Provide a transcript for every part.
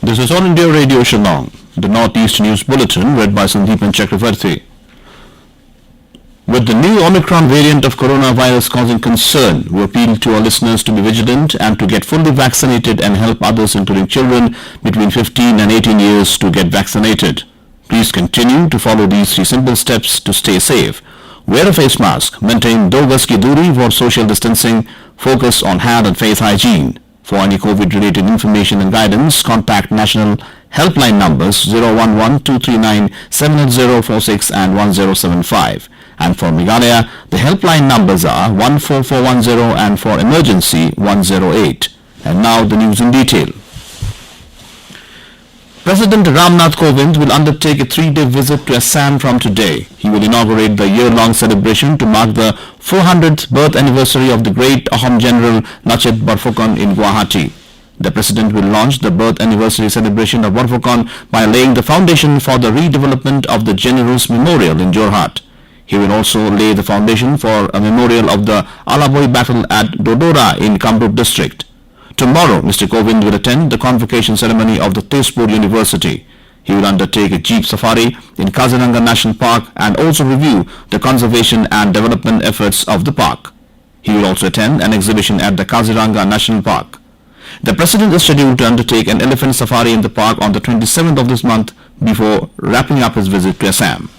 This is All India Radio Shillong, the Northeast News Bulletin read by Sandeepan Chakravarti. With the new Omicron variant of coronavirus causing concern, we appeal to our listeners to be vigilant and to get fully vaccinated and help others, including children between 15 and 18 years, to get vaccinated. Please continue to follow these 3 simple steps to stay safe. Wear a face mask, maintain 2 gaz ki duri for social distancing, focus on hand and face hygiene. For any COVID-related information and guidance, contact national helpline numbers 011-239-78046 and 1075. And for Meghalaya, the helpline numbers are 14410 and for emergency 108. And now the news in detail. President Ram Nath Kovind will undertake a 3-day visit to Assam from today. He will inaugurate the year-long celebration to mark the 400th birth anniversary of the great Ahom General Nachet Borphukan in Guwahati. The President will launch the birth anniversary celebration of Borphukan by laying the foundation for the redevelopment of the General's Memorial in Jorhat. He will also lay the foundation for a memorial of the Alaboi battle at Dodora in Kamrup district. Tomorrow, Mr. Kovind will attend the convocation ceremony of the Tezpur University. He will undertake a jeep safari in Kaziranga National Park and also review the conservation and development efforts of the park. He will also attend an exhibition at the Kaziranga National Park. The President is scheduled to undertake an elephant safari in the park on the 27th of this month before wrapping up his visit to Assam.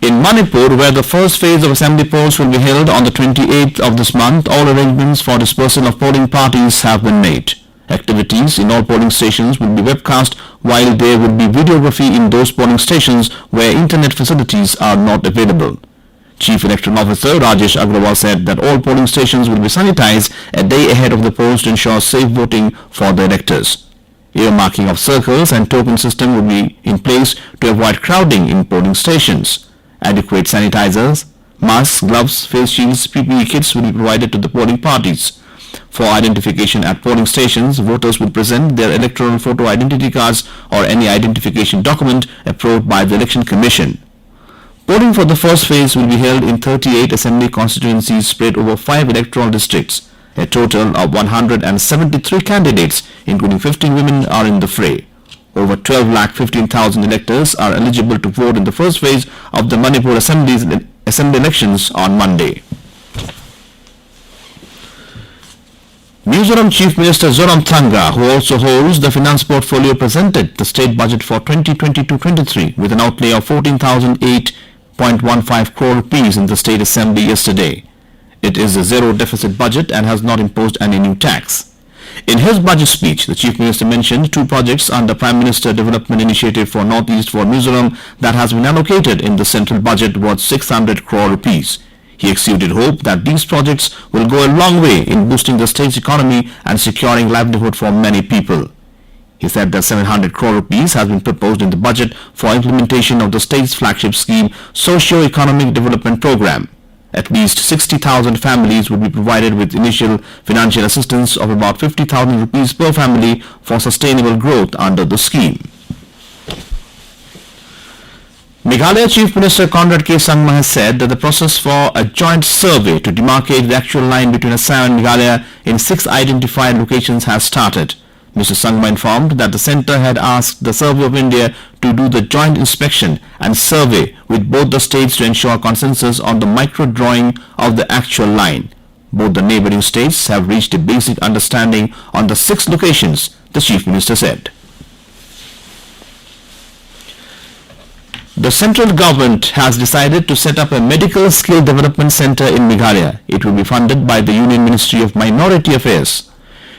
In Manipur, where the first phase of assembly polls will be held on the 28th of this month, all arrangements for dispersal of polling parties have been made. Activities in all polling stations will be webcast, while there will be videography in those polling stations where internet facilities are not available. Chief Electoral Officer Rajesh Agrawal said that all polling stations will be sanitized a day ahead of the polls to ensure safe voting for the electors. Earmarking of circles and token system will be in place to avoid crowding in polling stations. Adequate sanitizers, masks, gloves, face shields, PPE kits will be provided to the polling parties. For identification at polling stations, voters will present their electoral photo identity cards or any identification document approved by the Election Commission. Polling for the first phase will be held in 38 assembly constituencies spread over 5 electoral districts. A total of 173 candidates, including 15 women, are in the fray. Over 12,15,000 electors are eligible to vote in the first phase of the Manipur assembly elections on Monday. Mizoram Chief Minister Zoramthanga, who also holds the finance portfolio, presented the state budget for 2022-23 with an outlay of 14,008.15 crore rupees in the state assembly yesterday. It is a zero deficit budget and has not imposed any new tax. In his budget speech, the Chief Minister mentioned 2 projects under Prime Minister Development Initiative for Northeast for Mizoram that has been allocated in the central budget worth 600 crore rupees. He exuded hope that these projects will go a long way in boosting the state's economy and securing livelihood for many people. He said that 700 crore rupees has been proposed in the budget for implementation of the state's flagship scheme, Socio-Economic Development Program. At least 60,000 families will be provided with initial financial assistance of about 50,000 rupees per family for sustainable growth under the scheme. Meghalaya Chief Minister Conrad K Sangma has said that the process for a joint survey to demarcate the actual line between Assam and Meghalaya in 6 identified locations has started. Mr. Sangma informed that the centre had asked the Survey of India to do the joint inspection and survey with both the states to ensure consensus on the micro-drawing of the actual line. Both the neighbouring states have reached a basic understanding on the 6 locations, the Chief Minister said. The central government has decided to set up a medical skill development centre in Meghalaya. It will be funded by the Union Ministry of Minority Affairs.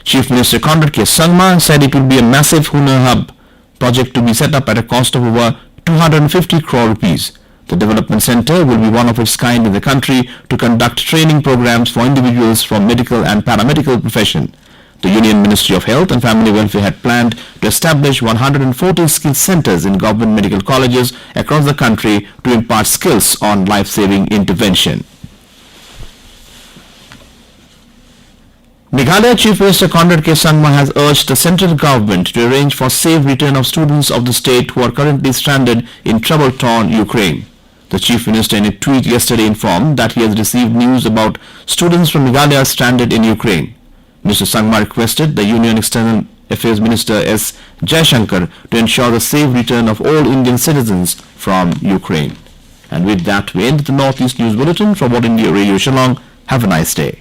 Chief Minister Conrad K Sangma said it will be a massive Hunar Hub project to be set up at a cost of over 250 crore rupees. The development centre will be one of its kind in the country to conduct training programs for individuals from medical and paramedical profession. The Union Ministry of Health and Family Welfare had planned to establish 140 skill centres in government medical colleges across the country to impart skills on life-saving intervention. Meghalaya Chief Minister Conrad K Sangma has urged the central government to arrange for safe return of students of the state who are currently stranded in trouble-torn Ukraine. The Chief Minister in a tweet yesterday informed that he has received news about students from Meghalaya stranded in Ukraine. Mr. Sangma requested the Union External Affairs Minister S. Jaishankar to ensure the safe return of all Indian citizens from Ukraine. And with that, we end the Northeast News Bulletin from All India Radio Shillong. Have a nice day.